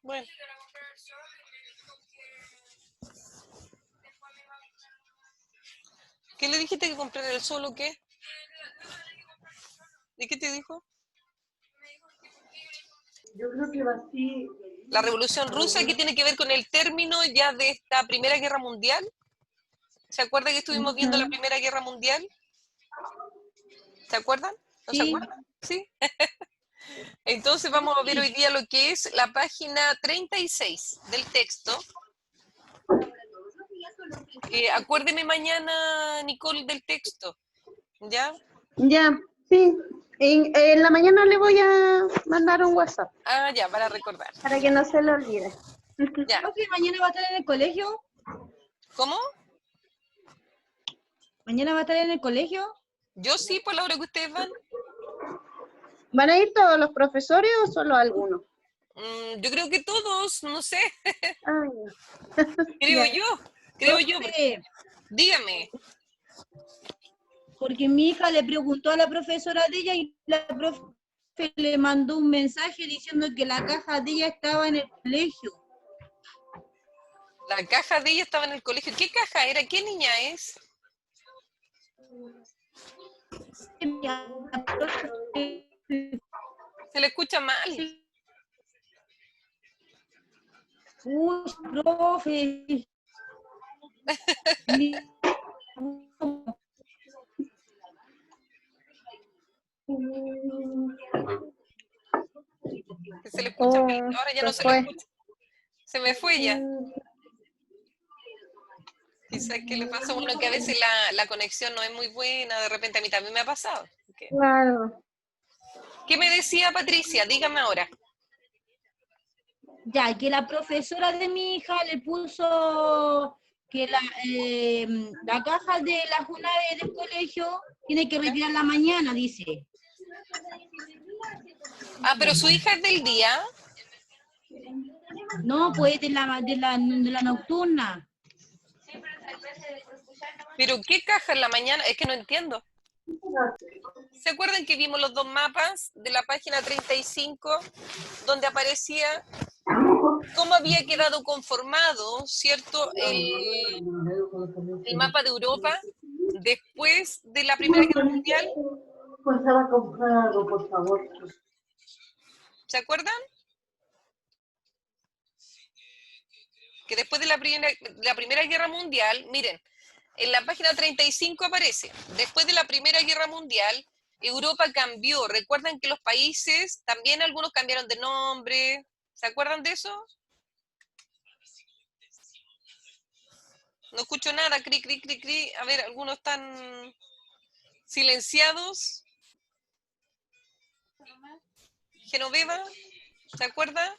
Bueno. ¿Qué le dijiste que comprara el sol o qué? ¿Y qué te dijo? Yo creo que va así. La Revolución Rusa, que tiene que ver con el término ya de esta Primera Guerra Mundial. ¿Se acuerda que estuvimos viendo la Primera Guerra Mundial? ¿Se acuerdan? ¿No se Sí. acuerdan? Sí. Entonces vamos a ver hoy día lo que es la página 36 del texto. Acuérdeme mañana, Nicole, del texto. ¿Ya? Ya, sí. En la mañana le voy a mandar un WhatsApp Ah, ya, para recordar. para que no se le olvide. Ya. ¿Profe, mañana va a estar en el colegio? ¿Cómo? ¿Mañana va a estar en el colegio? Yo sí, por la hora que ustedes van. ¿Van a ir todos los profesores o solo algunos? Yo creo que todos, no sé. Ah, Creo ya. yo. Creo yo. Profe, Dígame. porque mi hija le preguntó a la profesora de ella y la profe le mandó un mensaje diciendo que la caja de ella estaba en el colegio. La caja de ella estaba en el colegio. ¿Qué caja era? ¿Qué niña es? Se le escucha mal. Uy, profe. Se le escucha mal. Ahora ya no se le fue. escucha. Se me fue ya. Quizás que le pasa a uno que a veces la conexión no es muy buena. De repente a mí también me ha pasado. Okay. Claro. ¿Qué me decía Patricia? Dígame ahora. Ya, que la profesora de mi hija le puso que la caja de la JUNAVE del colegio tiene que retirarla mañana, dice. Ah, pero su hija es del día. No, pues de la nocturna. ¿Pero qué caja en la mañana? Es que no entiendo. ¿Se acuerdan que vimos los dos mapas de la página 35 donde aparecía cómo había quedado conformado, ¿cierto? El mapa de Europa después de la Primera Guerra Mundial. Pues se va a comprar algo, por favor. ¿Se acuerdan? Que después de la Primera Guerra Mundial, miren, en la página 35 aparece, después de la Primera Guerra Mundial, Europa cambió. ¿Recuerdan que los países, también algunos cambiaron de nombre? ¿Se acuerdan de eso? No escucho nada, cri, cri, cri, cri. A ver, algunos están silenciados. Genoveva, ¿se acuerda?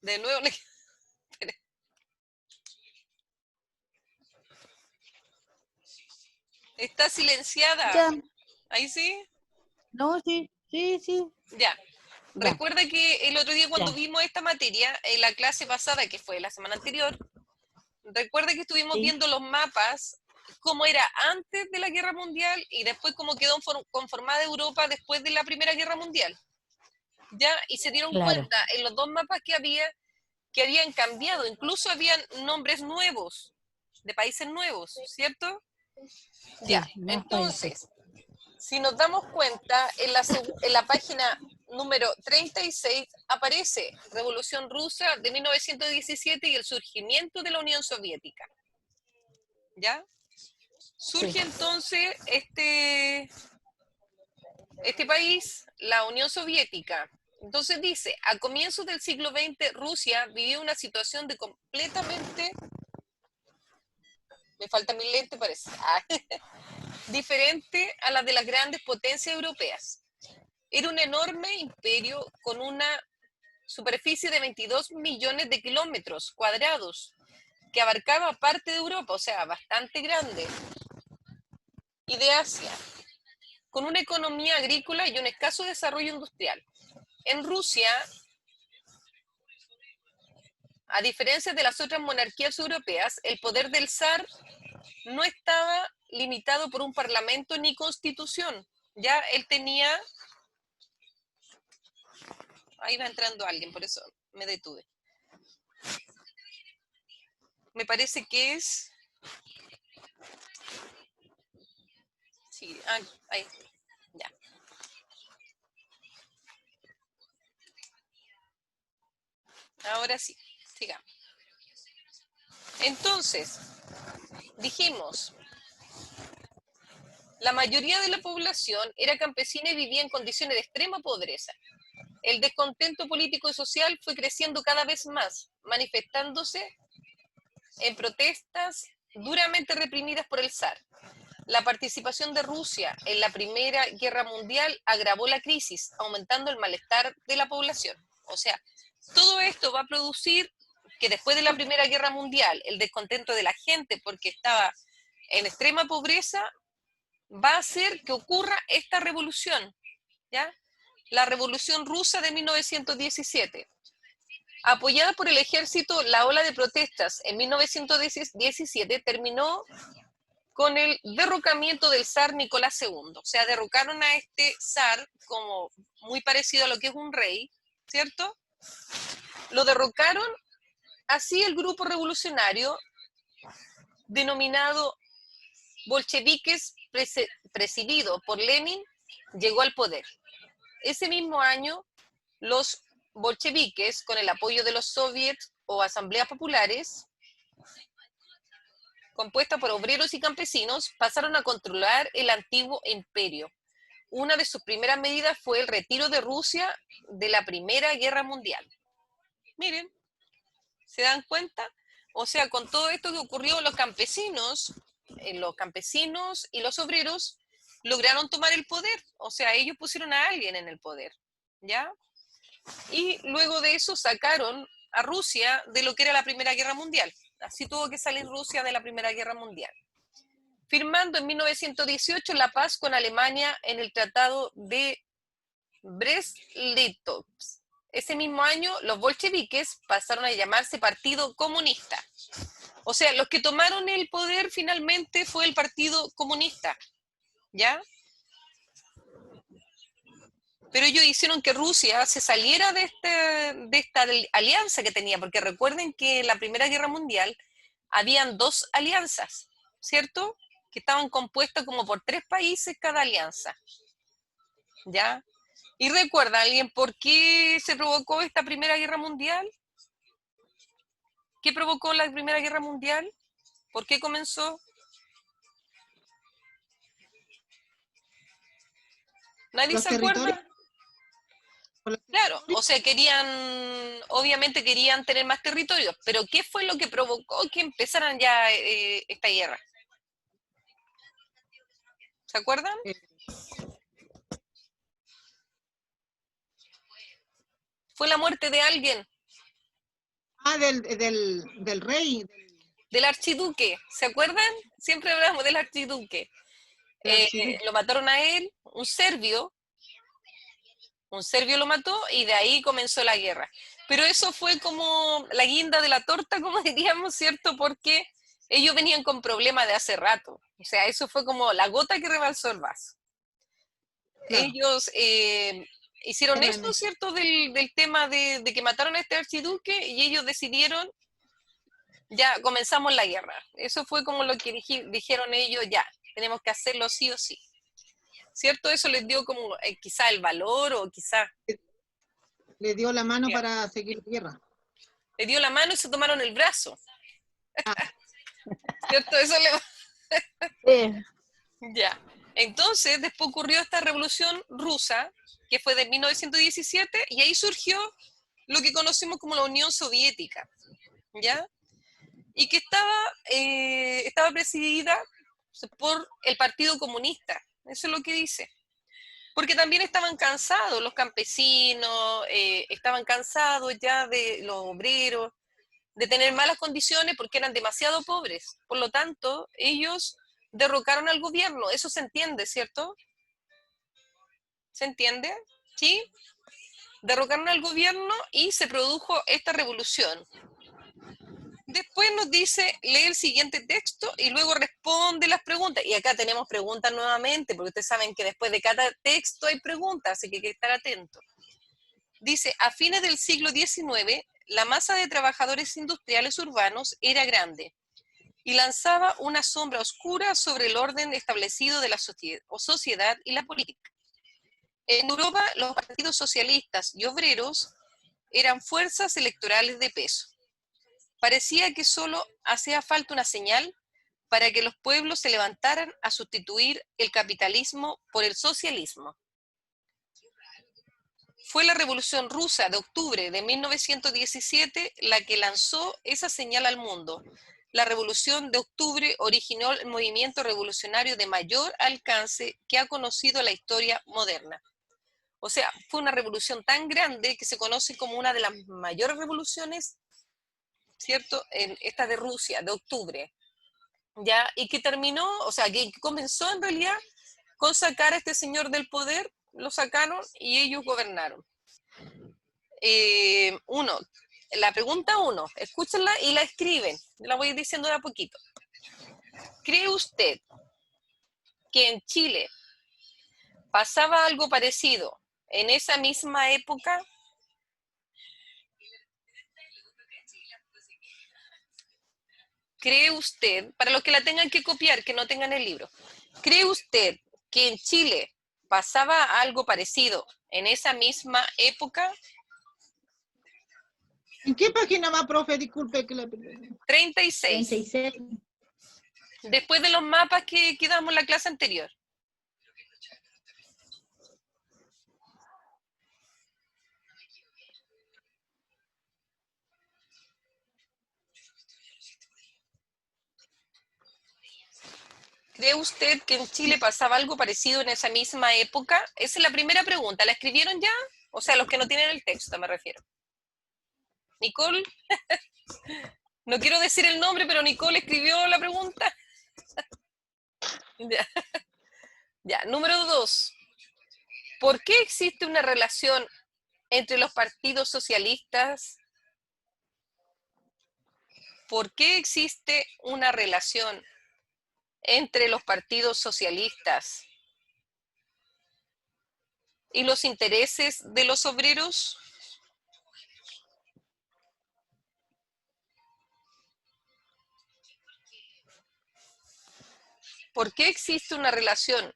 De nuevo. Está silenciada. Ya. ¿Ahí sí? No, sí, sí, sí. Ya. Ya. Recuerda que el otro día cuando Ya. vimos esta materia, en la clase pasada, que fue la semana anterior, recuerda que estuvimos Sí. viendo los mapas, cómo era antes de la Guerra Mundial y después cómo quedó conformada Europa después de la Primera Guerra Mundial. ¿Ya? Y se dieron Claro. cuenta en los dos mapas que habían cambiado, incluso habían nombres nuevos, de países nuevos, ¿cierto? Sí, Ya, más entonces, si nos damos cuenta, en la página número 36 aparece Revolución Rusa de 1917 y el surgimiento de la Unión Soviética. ¿Ya? Surge entonces este país, la Unión Soviética. Entonces dice, a comienzos del siglo XX, Rusia vivió una situación de completamente, me falta mi lente parece, diferente a la de las grandes potencias europeas. Era un enorme imperio con una superficie de 22 millones de kilómetros cuadrados, que abarcaba parte de Europa, o sea, bastante grande, y de Asia, con una economía agrícola y un escaso desarrollo industrial. En Rusia, a diferencia de las otras monarquías europeas, el poder del zar no estaba limitado por un parlamento ni constitución. Ya él tenía... Ahí va entrando alguien, por eso me detuve. Me parece que es... Sí, ahí está. Ya. Ahora sí, sigamos. Entonces, dijimos, la mayoría de la población era campesina y vivía en condiciones de extrema pobreza. El descontento político y social fue creciendo cada vez más, manifestándose en protestas duramente reprimidas por el zar. La participación de Rusia en la Primera Guerra Mundial agravó la crisis, aumentando el malestar de la población. O sea, todo esto va a producir que después de la Primera Guerra Mundial, el descontento de la gente porque estaba en extrema pobreza, va a hacer que ocurra esta revolución, ¿ya? La Revolución Rusa de 1917. Apoyada por el ejército, la ola de protestas en 1917 terminó con el derrocamiento del zar Nicolás II. O sea, derrocaron a este zar como muy parecido a lo que es un rey, ¿cierto? Lo derrocaron, así el grupo revolucionario denominado bolcheviques, presidido por Lenin, llegó al poder. Ese mismo año, los bolcheviques, con el apoyo de los soviets o asambleas populares, compuesta por obreros y campesinos, pasaron a controlar el antiguo imperio. Una de sus primeras medidas fue el retiro de Rusia de la Primera Guerra Mundial. Miren, ¿se dan cuenta? O sea, con todo esto que ocurrió, los campesinos y los obreros lograron tomar el poder. O sea, ellos pusieron a alguien en el poder, ¿ya? Y luego de eso sacaron a Rusia de lo que era la Primera Guerra Mundial. Así tuvo que salir Rusia de la Primera Guerra Mundial. Firmando en 1918 la paz con Alemania en el Tratado de Brest-Litovsk. Ese mismo año, los bolcheviques pasaron a llamarse Partido Comunista. O sea, los que tomaron el poder finalmente fue el Partido Comunista, ¿ya? Pero ellos hicieron que Rusia se saliera de esta alianza que tenía, porque recuerden que en la Primera Guerra Mundial habían dos alianzas, ¿cierto? Que estaban compuestas como por 3 países cada alianza, ¿ya? ¿Y recuerda alguien por qué se provocó esta Primera Guerra Mundial? ¿Qué provocó la Primera Guerra Mundial? ¿Por qué comenzó? ¿Nadie Los se territorios. acuerda? Claro, o sea, obviamente querían tener más territorios, pero ¿qué fue lo que provocó que empezaran ya esta guerra? ¿Se acuerdan? Fue la muerte de alguien, Del rey. del archiduque, ¿se acuerdan? Siempre hablamos del archiduque. Lo mataron a él, un serbio lo mató y de ahí comenzó la guerra. Pero eso fue como la guinda de la torta, como diríamos, ¿cierto? Porque ellos venían con problemas de hace rato. O sea, eso fue como la gota que rebalsó el vaso. Claro. Ellos hicieron esto, ¿cierto? Del tema de que mataron a este archiduque y ellos decidieron, ya comenzamos la guerra. Eso fue como lo que dijeron ellos, ya, tenemos que hacerlo sí o sí. ¿Cierto? Eso les dio como quizá el valor o quizá... Le dio la mano para seguir la guerra. Le dio la mano y se tomaron el brazo. ¿Cierto? Eso le... Ya. Entonces, después ocurrió esta revolución rusa, que fue de 1917, y ahí surgió lo que conocemos como la Unión Soviética, ¿ya? Y que estaba presidida por el Partido Comunista. Eso es lo que dice. Porque también estaban cansados los campesinos, estaban cansados ya de los obreros, de tener malas condiciones porque eran demasiado pobres. Por lo tanto, ellos derrocaron al gobierno. Eso se entiende, ¿cierto? ¿Se entiende? ¿Sí? Derrocaron al gobierno y se produjo esta revolución. Después nos dice, lee el siguiente texto y luego responde las preguntas. Y acá tenemos preguntas nuevamente, porque ustedes saben que después de cada texto hay preguntas, así que hay que estar atentos. Dice, a fines del siglo XIX, la masa de trabajadores industriales urbanos era grande y lanzaba una sombra oscura sobre el orden establecido de la sociedad y la política. En Europa, los partidos socialistas y obreros eran fuerzas electorales de peso. Parecía que solo hacía falta una señal para que los pueblos se levantaran a sustituir el capitalismo por el socialismo. Fue la Revolución Rusa de octubre de 1917 la que lanzó esa señal al mundo. La Revolución de Octubre originó el movimiento revolucionario de mayor alcance que ha conocido la historia moderna. O sea, fue una revolución tan grande que se conoce como una de las mayores revoluciones, ¿cierto? En esta de Rusia, de octubre. ¿Ya? Y que terminó, o sea, que comenzó en realidad con sacar a este señor del poder, lo sacaron y ellos gobernaron. La pregunta 1, escúchenla y la escriben, la voy diciendo de a poquito. ¿Cree usted que en Chile pasaba algo parecido en esa misma época? ¿Cree usted, para los que la tengan que copiar, que no tengan el libro, ¿cree usted que en Chile pasaba algo parecido en esa misma época? ¿En qué página va, profe? Disculpe que le... 36. 36. Después de los mapas que damos en la clase anterior. ¿Cree usted que en Chile pasaba algo parecido en esa misma época? Esa es la primera pregunta. ¿La escribieron ya? O sea, los que no tienen el texto, me refiero. Nicole, no quiero decir el nombre, pero Nicole escribió la pregunta. Ya. Ya, número 2. ¿Por qué existe una relación entre los partidos socialistas? ¿Por qué existe una relación entre los partidos socialistas y los intereses de los obreros? ¿Por qué existe una relación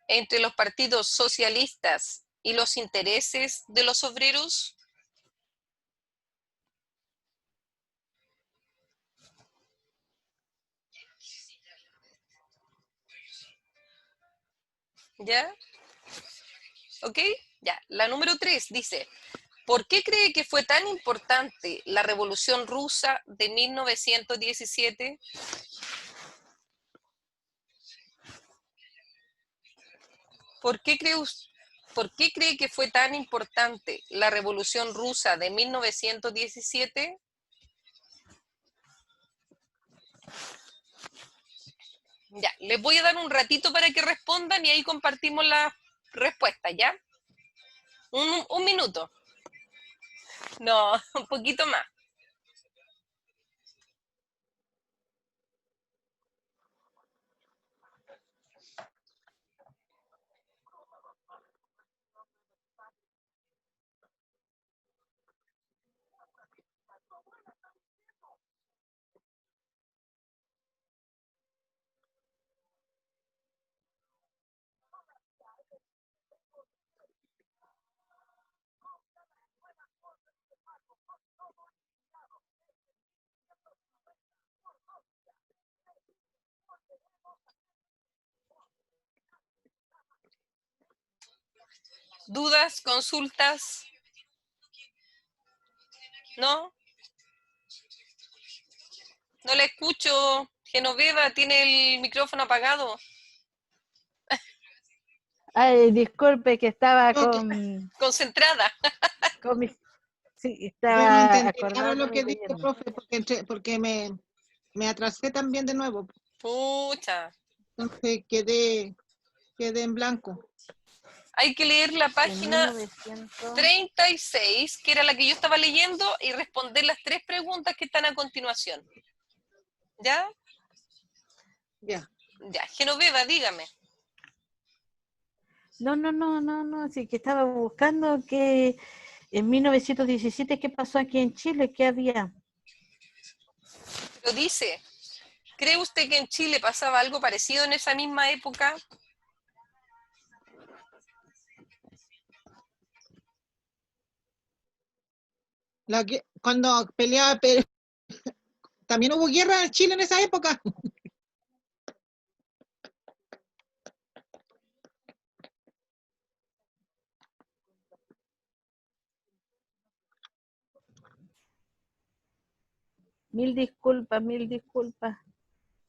entre los partidos socialistas y los intereses de los obreros? ¿Ya? ¿Ok? Ya. La número 3 dice, ¿por qué cree que fue tan importante la Revolución Rusa de 1917? ¿Por qué cree que fue tan importante la Revolución Rusa de 1917? Ya, les voy a dar un ratito para que respondan y ahí compartimos la respuesta, ¿ya? Un minuto. No, un poquito más. ¿Dudas? ¿Consultas? ¿No? No la escucho. Genoveva, tiene el micrófono apagado. Ay, disculpe que estaba Ok. Concentrada. con mi... Sí, Yo no estaba entendí nada de lo acordándome que de... dijo, profe, porque me atrasé también de nuevo. Pucha. Entonces quedé en blanco. Hay que leer la En página 1900... 36, que era la que yo estaba leyendo, y responder las 3 preguntas que están a continuación. ¿Ya? Ya. Ya. Genoveva, dígame. No, sí, que estaba buscando que En 1917, ¿qué pasó aquí en Chile? ¿Qué había? Lo dice. ¿Cree usted que en Chile pasaba algo parecido en esa misma época? Cuando peleaba, también hubo guerra en Chile en esa época. Mil disculpas, mil disculpas.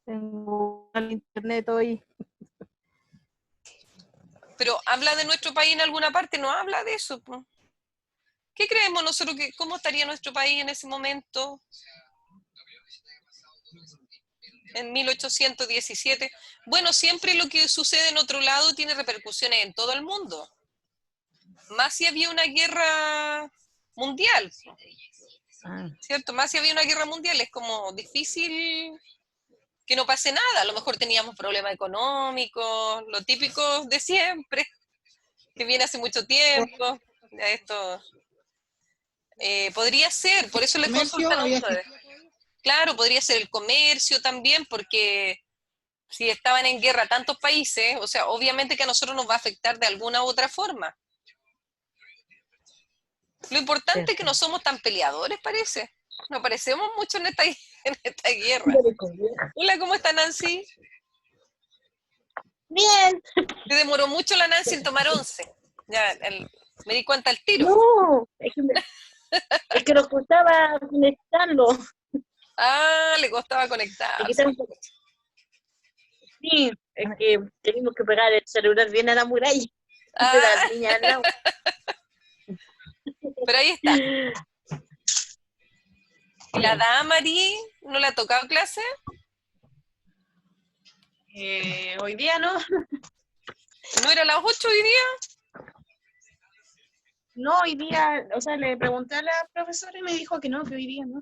Tengo al internet hoy. Pero habla de nuestro país en alguna parte, no habla de eso, po. ¿Qué creemos nosotros que cómo estaría nuestro país en ese momento? En 1817. Bueno, siempre lo que sucede en otro lado tiene repercusiones en todo el mundo. Más si había una guerra mundial, Ah, ¿cierto? Más si había una guerra mundial, es como difícil que no pase nada. A lo mejor teníamos problemas económicos, lo típico de siempre, que viene hace mucho tiempo. Ya esto podría ser, por eso les Comercio consultan a había ustedes. Claro, podría ser el comercio también, porque si estaban en guerra tantos países, o sea, obviamente que a nosotros nos va a afectar de alguna u otra forma. Lo importante es que no somos tan peleadores, parece. No parecemos mucho en esta, en esta guerra. Hola, ¿cómo está Nancy? Bien, Se demoró mucho la Nancy en tomar 11. Ya, me di cuenta al tiro. no, es que nos costaba conectarlo. Ah, le costaba Es que conectarse. estamos- sí, es que tenemos que pegar el celular bien a la muralla de Ah, las niñas al lado. pero ahí está. ¿Y la Damari no le ha tocado clase? Hoy día no, ¿No era a las 8 hoy día? no, hoy día, o sea, le pregunté a la profesora y me dijo que no, que hoy día no.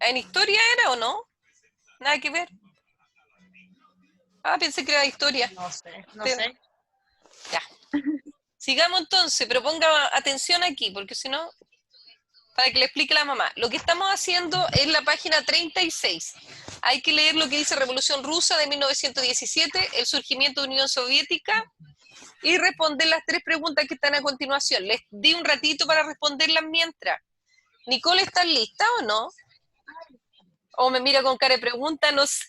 ¿En historia era o no? Nada que ver. Ah, pensé que era historia. No sé, no Sí. sé. Ya. Sigamos entonces, pero ponga atención aquí, porque si no, para que le explique a la mamá. Lo que estamos haciendo es la página 36. Hay que leer lo que dice Revolución Rusa de 1917, el surgimiento de Unión Soviética, y responder las 3 preguntas que están a continuación. Les di un ratito para responderlas mientras. Nicole, ¿estás lista o no? O me mira con cara de pregunta, no sé.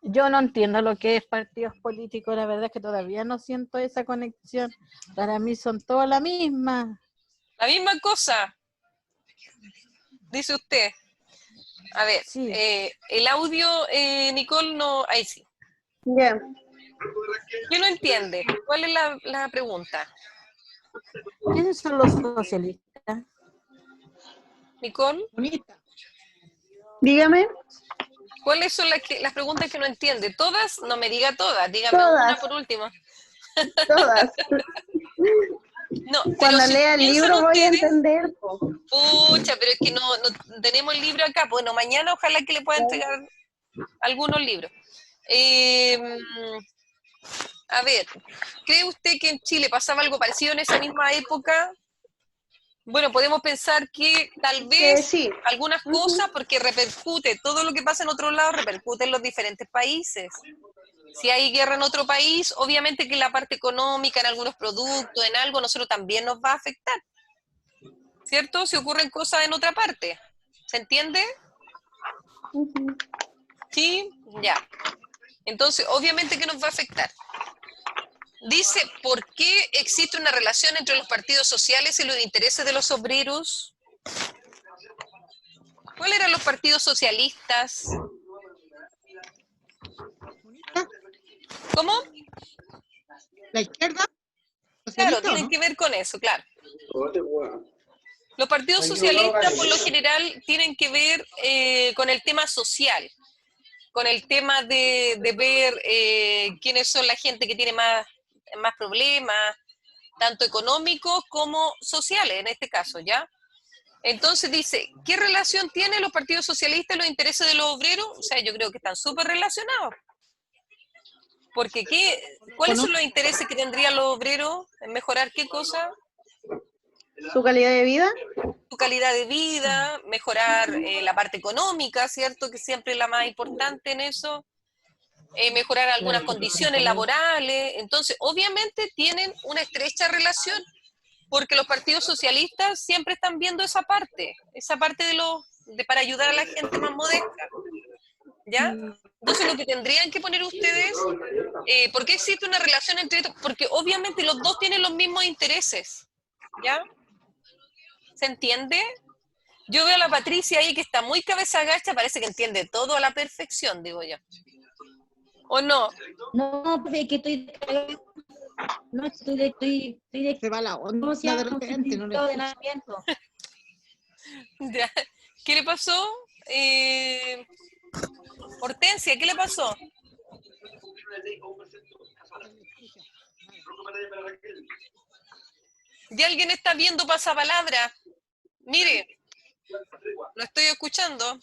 yo no entiendo lo que es partidos políticos, la verdad es que todavía no siento esa conexión. Para mí son todas la misma. La misma cosa, dice usted. A ver, Sí. el audio, Nicole, no... Ahí sí. Ya. ¿Qué no entiende? ¿Cuál es la pregunta? ¿Quiénes son los socialistas? Nicole, Bonita. Dígame. ¿cuáles son las preguntas que no entiende? ¿Todas? No me diga todas, dígame una Todas. por último. Todas. No, pero Cuando si lea el piensan libro voy a ustedes, entender. Po. pucha, pero es que no tenemos el libro acá. Bueno, mañana ojalá que le pueda entregar algunos libros. A ver, ¿cree usted que en Chile pasaba algo parecido en esa misma época? Bueno, podemos pensar que tal Que vez sí. algunas cosas, porque repercute, todo lo que pasa en otro lado repercute en los diferentes países. Si hay guerra en otro país, obviamente que la parte económica, en algunos productos, en algo, nosotros también nos va a afectar, ¿cierto? Si ocurren cosas en otra parte. ¿Se entiende? Ujú. Sí, ya. Entonces, obviamente que nos va a afectar. Dice, ¿por qué existe una relación entre los partidos sociales y los intereses de los obreros? ¿Cuáles eran los partidos socialistas? Bonita. ¿Cómo? La izquierda, Claro, socialista, ¿o tienen no? que ver con eso, claro. Los partidos socialistas, por lo general, tienen que ver con el tema social, con el tema de ver quiénes son la gente que tiene más problemas, tanto económicos como sociales, en este caso, ¿ya? Entonces dice, ¿qué relación tienen los partidos socialistas y los intereses de los obreros? O sea, yo creo que están súper relacionados. Porque ¿cuáles son los intereses que tendrían los obreros en mejorar qué cosa? su calidad de vida. su calidad de vida, mejorar la parte económica, ¿cierto? Que siempre es la más importante en eso, mejorar algunas condiciones laborales. Entonces, obviamente tienen una estrecha relación, porque los partidos socialistas siempre están viendo esa parte para ayudar a la gente más modesta, ¿ya? Entonces, lo que tendrían que poner ustedes, ¿por qué existe una relación entre estos? Porque obviamente los dos tienen los mismos intereses, ¿ya? ¿Se entiende? Yo veo a la Patricia ahí que está muy cabeza agacha, parece que entiende todo a la perfección, digo yo. ¿O no? No, profe, que estoy no estoy de Se va la onda ¿cómo se de llama? repente, no le De escucho. ordenamiento. Ya. ¿Qué le pasó? Hortensia, ¿qué le pasó? ¿Ya alguien está viendo pasapalabra? Mire, lo estoy escuchando.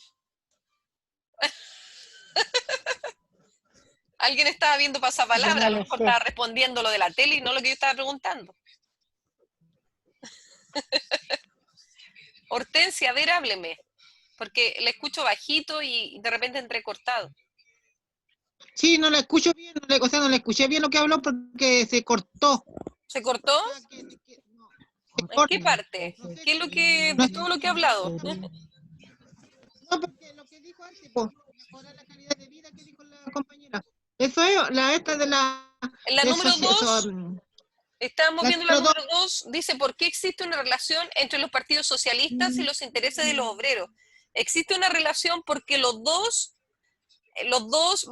Alguien estaba viendo pasapalabra, a lo mejor estaba respondiendo lo de la tele y no lo que yo estaba preguntando. Hortensia, a ver, hábleme, porque le escucho bajito y de repente entrecortado. Sí, no la escucho bien, o sea, no le escuché bien lo que habló porque se cortó. ¿Se cortó? O sea, no, se ¿En qué corta. parte? No sé ¿Qué es lo si- que, no de sé todo lo si- que he hablado? No, porque lo que dijo antes, pues, mejorar la calidad de vida que dijo la compañera. Eso es, la esta de la... En la del número soci- eso, 2, estábamos la viendo la número número 2, dice, ¿por qué existe una relación entre los partidos socialistas y los intereses de los obreros? Existe una relación porque los dos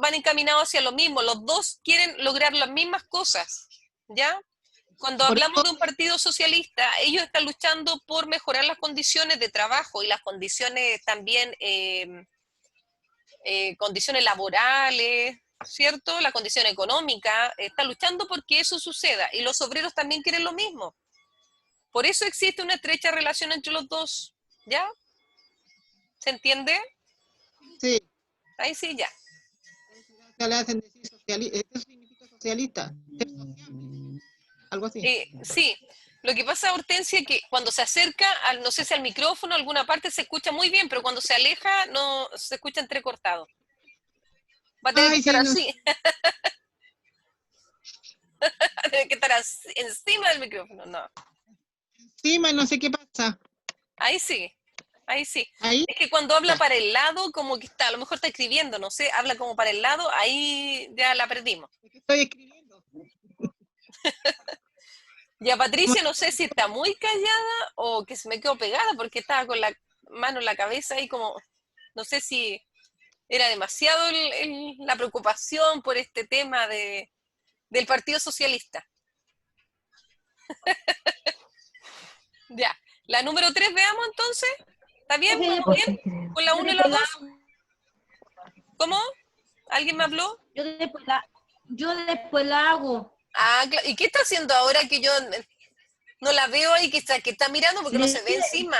van encaminados hacia lo mismo, los dos quieren lograr las mismas cosas, ¿ya? Cuando por hablamos eso- de un partido socialista, ellos están luchando por mejorar las condiciones de trabajo y las condiciones también, condiciones laborales, ¿cierto? La condición económica, están luchando porque eso suceda y los obreros también quieren lo mismo. Por eso existe una estrecha relación entre los dos, ¿ya? ¿Se entiende? Sí, Ahí sí, ya. ya le hacen decir socialista. Eso significa socialista, ser sociable, algo así. Sí, lo que pasa, Hortensia, que cuando se acerca, al, no sé si al micrófono, a alguna parte se escucha muy bien, pero cuando se aleja, no se escucha entrecortado. Va a tener que Ay, estar sí, no así. Va a tener que estar encima del micrófono, no. encima, no sé qué pasa. Ahí sí, ahí sí. Ahí, Es que cuando habla ya. para el lado, como que está, a lo mejor está escribiendo, no sé, habla como para el lado, ahí ya la perdimos. Estoy escribiendo. Y a Patricia no sé si está muy callada o que se me quedó pegada porque estaba con la mano en la cabeza y como, no sé si era demasiado la preocupación por este tema del Partido Socialista. Ya, la número 3 veamos entonces. ¿Está bien? ¿Vamos bien? ¿Con la 1 y la 2? ¿Cómo? ¿Alguien me habló? Yo después la hago. Ah, ¿y qué está haciendo ahora que yo no la veo ahí, que está mirando porque no se ve encima?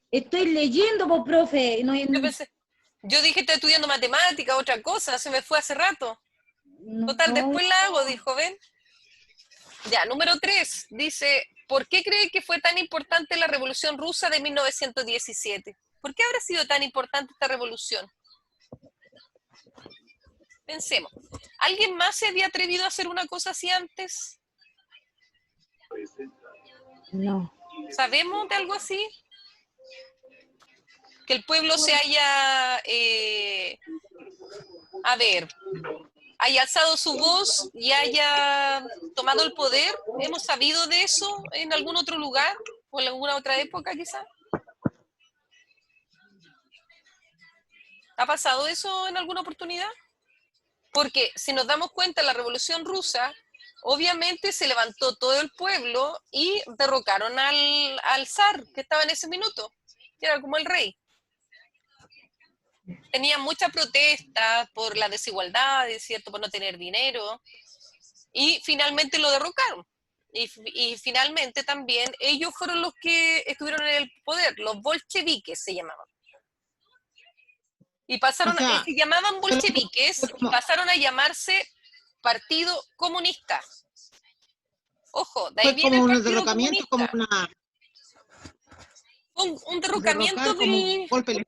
Estoy leyendo, pues, profe. No, Yo dije estoy estudiando matemática, otra cosa, se me fue hace rato. Total, no, después la hago, dijo, ¿ven? Ya, número 3, dice, ¿por qué cree que fue tan importante la Revolución Rusa de 1917? ¿Por qué habrá sido tan importante esta revolución? Pensemos, ¿alguien más se había atrevido a hacer una cosa así antes? No. ¿Sabemos de algo así? Que el pueblo se haya, haya alzado su voz y haya tomado el poder. ¿Hemos sabido de eso en algún otro lugar o en alguna otra época quizá? ¿Ha pasado eso en alguna oportunidad? Porque si nos damos cuenta, la Revolución Rusa, obviamente se levantó todo el pueblo y derrocaron al zar que estaba en ese minuto, que era como el rey. Tenían muchas protestas por la desigualdad, ¿cierto? Por no tener dinero, y finalmente lo derrocaron. Y finalmente también ellos fueron los que estuvieron en el poder, los bolcheviques se llamaban. Y pasaron, O sea, se llamaban bolcheviques y pasaron a llamarse Partido Comunista. Ojo, de ahí Fue viene como el un Partido derrocamiento, como Comunista. Un derrocamiento derrocar, como un del, golpe.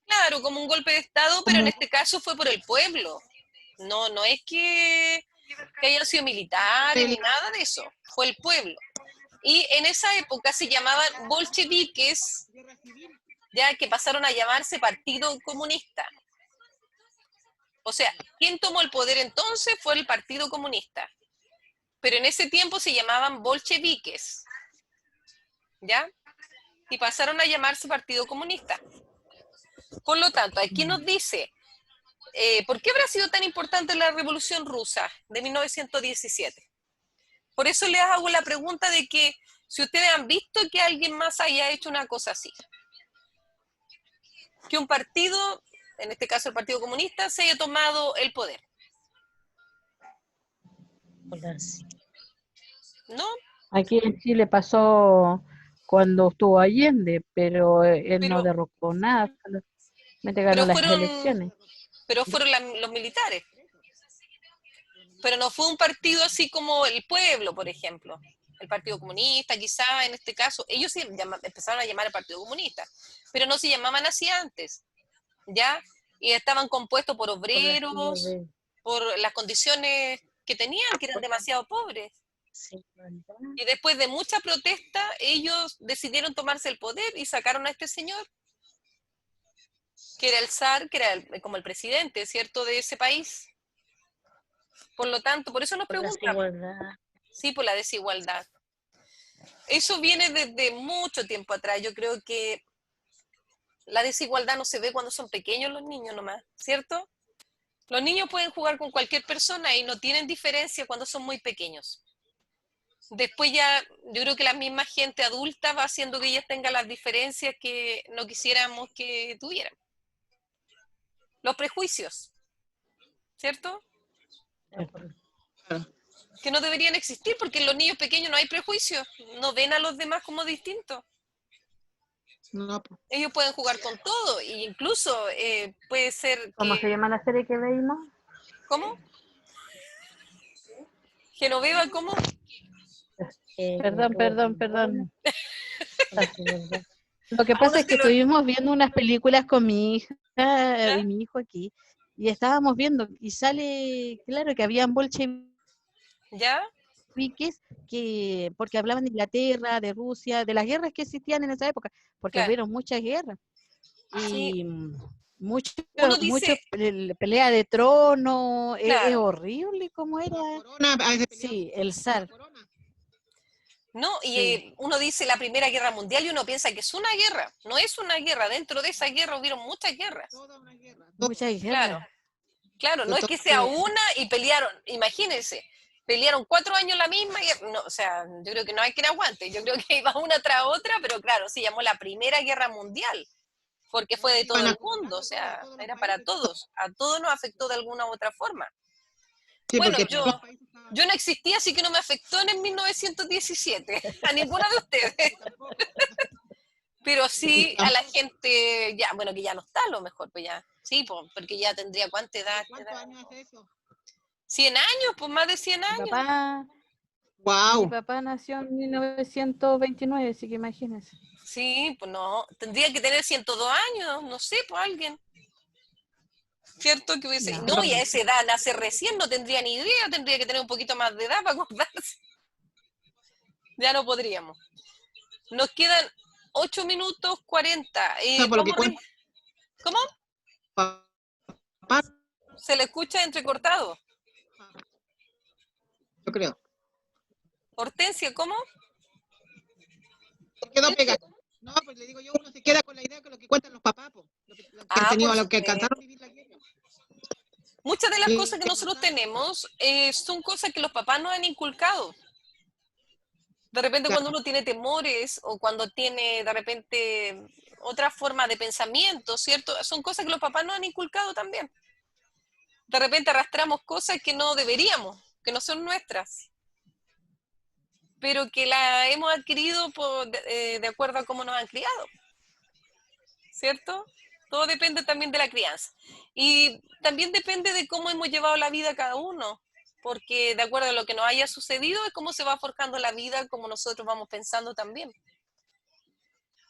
claro, como un golpe de Estado, pero en Como, este caso fue por el pueblo. No, no es que hayan sido militares ni nada de eso, fue el pueblo. Y en esa época se llamaban bolcheviques, ya que pasaron a llamarse Partido Comunista. O sea, quien tomó el poder entonces fue el Partido Comunista. Pero en ese tiempo se llamaban bolcheviques, ¿ya? Y pasaron a llamarse Partido Comunista. Por lo tanto, aquí nos dice, ¿por qué habrá sido tan importante la Revolución Rusa de 1917? Por eso les hago la pregunta de que si ustedes han visto que alguien más haya hecho una cosa así. Que un partido, en este caso el Partido Comunista, se haya tomado el poder. ¿No? Aquí en Chile pasó cuando estuvo Allende, pero él no Pero, derrocó nada, solamente ganó pero las fueron, elecciones. los militares. Pero no fue un partido así como el pueblo, por ejemplo. El Partido Comunista, quizá en este caso, ellos sí empezaron a llamar al Partido Comunista, pero no se llamaban así antes, ¿ya? Y estaban compuestos por obreros, por las condiciones que tenían, que eran demasiado pobres. Y después de mucha protesta, ellos decidieron tomarse el poder y sacaron a este señor, que era el zar, que era como el presidente, ¿cierto?, de ese país. Por lo tanto, por eso nos preguntan. Sí, por la desigualdad. Eso viene desde mucho tiempo atrás. Yo creo que la desigualdad no se ve cuando son pequeños los niños nomás, ¿cierto? Los niños pueden jugar con cualquier persona y no tienen diferencia cuando son muy pequeños. Después ya, yo creo que la misma gente adulta va haciendo que ellas tengan las diferencias que no quisiéramos que tuvieran. Los prejuicios, ¿cierto? Que no deberían existir porque en los niños pequeños no hay prejuicios, no ven a los demás como distintos. no, pues, Ellos pueden jugar con todo e incluso puede ser ¿Cómo se que... llama la serie que veímos? ¿Cómo? ¿Genoveva cómo? Perdón. Lo que A uno pasa es que se lo... estuvimos viendo unas películas con mi hija ¿Ya? y mi hijo aquí, y estábamos viendo, y sale, claro, que habían bolcheviques, ¿Ya? porque hablaban de Inglaterra, de Rusia, de las guerras que existían en esa época, porque Claro. hubieron muchas guerras, Sí, y mucho uno dice, pelea de trono, es claro, horrible como era, corona, a veces peleaban sí, el por zar, corona. ¿no? Y sí, uno dice la Primera Guerra Mundial y uno piensa que es una guerra. No es una guerra. Dentro de esa guerra hubieron muchas guerras. Toda una guerra. muchas Claro, guerras. claro. No es que sea Entonces, una y pelearon. Imagínense, pelearon 4 años la misma guerra. No, o sea, yo creo que no hay quien aguante. Yo creo que iba una tras otra, pero claro, se llamó la Primera Guerra Mundial porque fue de todo iban a el atacar mundo. O a todos, sea, todos los era para países. todos. A todos nos afectó de alguna u otra forma. Sí, Bueno, porque todos los países estaban. yo no existía, así que no me afectó en el 1917, a ninguna de ustedes, Tampoco. pero sí a la Tampoco. gente, ya, bueno, que ya no está a lo mejor, pues ya, sí, pues, porque ya tendría cuánta edad, ¿Cuántos años hace eso? 100 años, pues más de 100 Mi años. papá, mi Wow. papá nació en 1929, así que imagínense. Sí, pues no, tendría que tener 102 años, no sé, pues alguien, ¿cierto? Que hubiese, No, no, y a esa edad nace recién, no tendría ni idea, tendría que tener un poquito más de edad para acordarse. Ya no podríamos. Nos quedan 8 minutos 40. Eso por lo que cuenta ¿Cómo? papá, Se le escucha entrecortado. yo creo. Hortensia, ¿cómo? Se quedó pegado. No, pues le digo yo, uno se queda con la idea de lo que cuentan los papás, po, lo que han Ah, tenido, por a lo que supuesto. alcanzaron a vivir la guerra. Muchas de las Y cosas que que nosotros pasaron, tenemos son cosas que los papás nos han inculcado. De repente cuando claro. uno tiene temores o cuando tiene de repente otra forma de pensamiento, ¿cierto? Son cosas que los papás nos han inculcado también. De repente arrastramos cosas que no deberíamos, que no son nuestras, pero que las hemos adquirido de acuerdo a cómo nos han criado, ¿cierto? Todo depende también de la crianza. Y también depende de cómo hemos llevado la vida cada uno. porque de acuerdo a lo que nos haya sucedido es cómo se va forjando la vida, como nosotros vamos pensando también.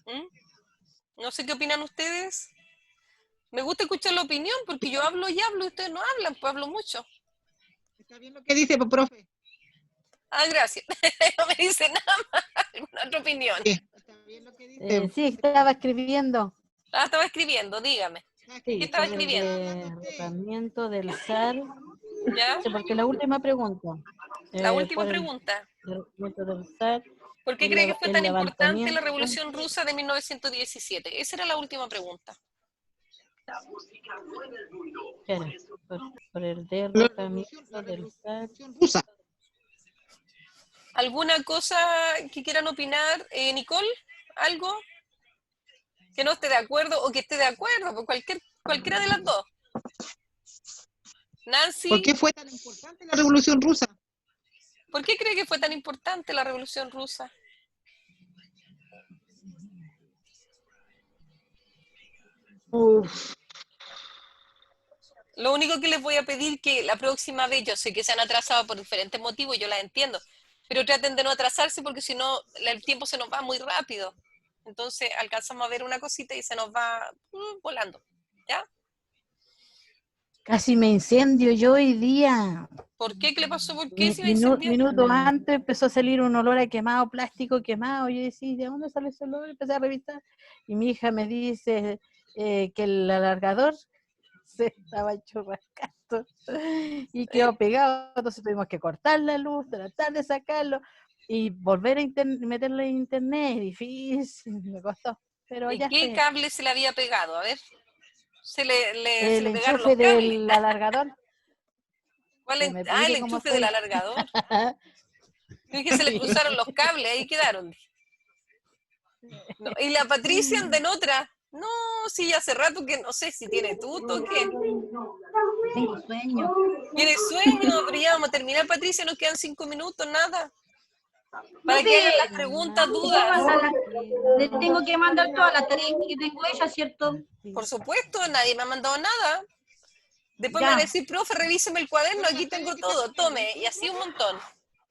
¿Mm? No sé qué opinan ustedes. Me gusta escuchar la opinión, porque yo hablo y hablo y ustedes no hablan, pues hablo mucho. Está bien lo que dice, pues, profe. Ah, gracias. No me dice nada más. ¿Alguna otra opinión? Sí, está bien lo que dice. Sí, estaba escribiendo. Ah, estaba escribiendo, dígame. Sí, ¿Qué estaba sobre el escribiendo? derrotamiento del zar. ¿Ya? Sí, porque la última pregunta. La última por el pregunta. derrotamiento del zar, ¿Por qué cree que fue el tan importante la levantamiento. Revolución Rusa de 1917? Esa era la última pregunta. Claro, por el La derrotamiento del zar. revolución rusa. ¿Alguna cosa que quieran opinar? Nicole, ¿algo que no esté de acuerdo o que esté de acuerdo? Por cualquiera de las dos. Nancy, ¿Por qué fue tan importante la revolución rusa? ¿por qué cree que fue tan importante la Revolución Rusa? Uf, Lo único que les voy a pedir que la próxima vez, yo sé que se han atrasado por diferentes motivos, yo las entiendo, pero traten de no atrasarse porque si no el tiempo se nos va muy rápido. Entonces alcanzamos a ver una cosita y se nos va volando. ¿Ya? Casi me incendio yo hoy día. ¿Por qué? ¿Qué le pasó? ¿Por qué se me incendió? Minutos antes empezó a salir un olor a quemado, plástico quemado. Yo decía, ¿de dónde sale ese olor? Empecé a revisar. Y mi hija me dice que el alargador se estaba churrascando y quedó pegado. Entonces tuvimos que cortar la luz, tratar de sacarlo y volver a meterlo en internet. Difícil, me costó. Pero ¿Y ya qué estoy. cable se le había pegado? A ver, se se El le pegaron los enchufe cables. del alargador. ¿Cuál Que me Ah, el explique cómo enchufe fue. del alargador. Yo dije, se le cruzaron los cables, ahí quedaron. No, y la Patricia anda en otra. No, sí, hace rato que no sé si tiene tuto o qué. Tengo sueño. Tiene sueño, pero ya vamos a terminar, Patricia, nos quedan 5 minutos, nada. Para que Profe, hagan las preguntas, dudas. le tengo que mandar todas las tareas que tengo hecha, ¿cierto? Por supuesto, nadie me ha mandado nada. Después me van a Ya. decir, profe, revíseme el cuaderno, aquí tengo todo, tome, y así un montón.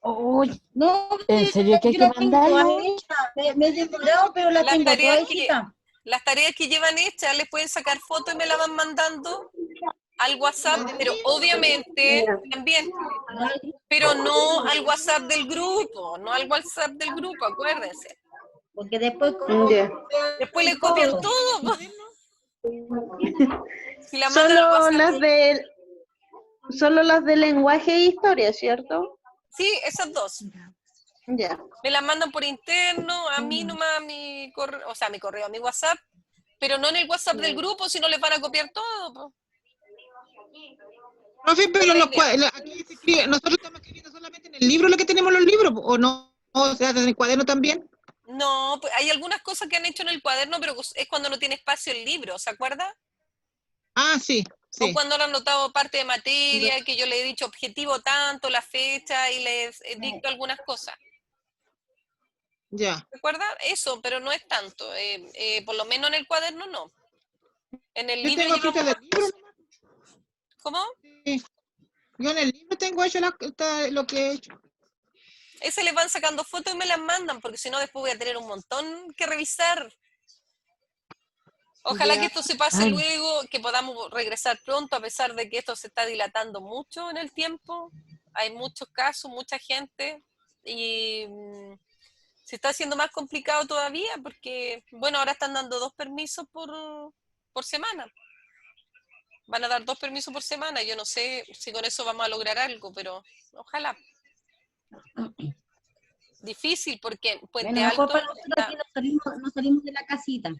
Uy, No, ¿en serio que hay yo que la tengo todas mandarlo? hechas. Me he demorado, pero la Las tengo tareas todas que, hechas. las tareas que llevan hechas, les pueden sacar fotos y me la van mandando al WhatsApp, pero obviamente también, pero no al WhatsApp del grupo, no al WhatsApp del grupo, acuérdense. Porque después ya. Después le copian todo, po. Si la mandan al Solo WhatsApp. solo las de lenguaje e historia, ¿cierto? Sí, esas dos. Ya. Me las mandan por interno, a mí nomás, a mi correo, o sea, a mi correo, a mi WhatsApp, pero no en el WhatsApp del grupo, si no les van a copiar todo, po. Profe, pero La idea. aquí se escribe, nosotros estamos escribiendo solamente en el libro lo que tenemos los libros, ¿o no? O sea, en el cuaderno también. No, pues hay algunas cosas que han hecho en el cuaderno, pero es cuando no tiene espacio el libro, ¿se acuerda? Ah, sí, O sí. cuando le han notado parte de materia, que yo le he dicho objetivo tanto, la fecha, y les dicto algunas cosas. Ya. ¿Se acuerda? Eso, pero no es tanto. Por lo menos en el cuaderno no. En el Yo libro tengo aquí llevamos del más libro cosas. nomás. ¿Cómo? Sí. Yo en el libro tengo hecho lo que he hecho. Ese les van sacando fotos y me las mandan, porque si no después voy a tener un montón que revisar. Ojalá que Ya. esto se pase Ay. luego, que podamos regresar pronto, a pesar de que esto se está dilatando mucho en el tiempo. Hay muchos casos, mucha gente, y se está haciendo más complicado todavía, porque, bueno, ahora están dando 2 permisos por semana. Van a dar 2 permisos por semana. Yo no sé si con eso vamos a lograr algo, pero ojalá. Difícil porque Puente Bueno, mejor Alto para nosotros está... que no salimos de la casita.